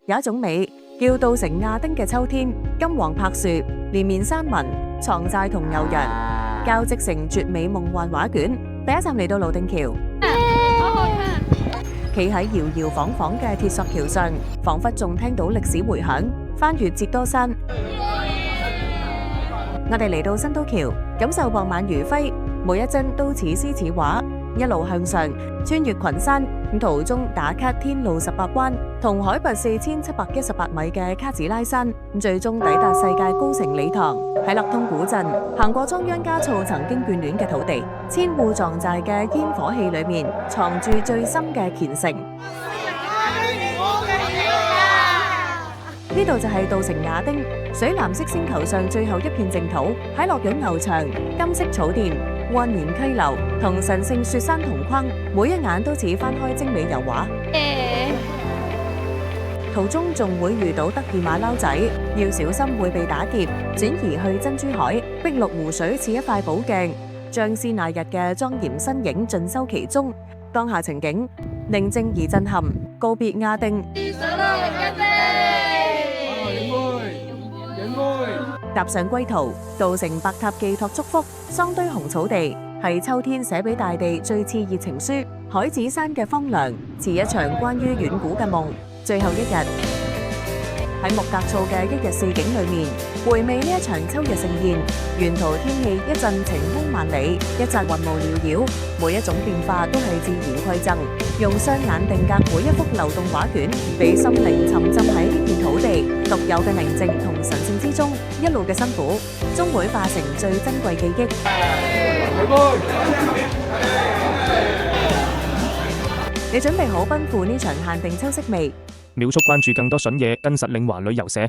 有一種美叫稻城亞丁嘅秋天，金黃柏樹，連綿山紋，藏寨同牛羊交織成絕美夢幻畫卷。第一站嚟到蘆定橋，好好看。企喺搖搖晃晃嘅鐵索橋上，彷彿仲聽到歷史迴響。翻越折多山，我哋嚟到新都橋，感受傍晚餘暉，每一幀都似詩似畫。一路向上，穿越群山，途中打卡天路18關，同海拔4718米嘅卡子拉山，最終抵達世界高城理塘。喺勒通古鎮，行過中央家措曾經眷戀嘅土地，千戶藏寨嘅煙火氣裏面，藏住最深嘅虔誠。呢度就係稻城亞丁，水藍色星球上最後一片淨土，喺落湧牛場、金色草甸、蜿蜒溪流同神聖雪山同框，每一眼都似翻開精美油畫。途中仲會遇到得意馬騮仔，要小心會被打劫，轉移去珍珠海。碧綠湖水似一塊寶鏡，將斯那日嘅莊嚴身影盡收其中。當下情景寧靜而震撼，告別亞丁。踏上歸途，稻城白塔寄託祝福，桑堆紅草地係秋天寫俾大地最熾熱情書。海子山嘅荒涼，似一場關於遠古嘅夢。最後一日喺木格措嘅一日四景裏面，回味呢一場秋日盛宴。沿途天氣一陣晴空萬里，一陣雲霧繚繞，每一種變化都係自然饋贈。用雙眼定格每一幅流動畫卷，俾心靈沉浸喺呢片土地獨有嘅寧靜同神聖之中。一路嘅辛苦，終會化成最珍貴記憶。你準備好奔赴呢場限定秋色未？秒速關注更多筍嘢，跟實領華旅遊社。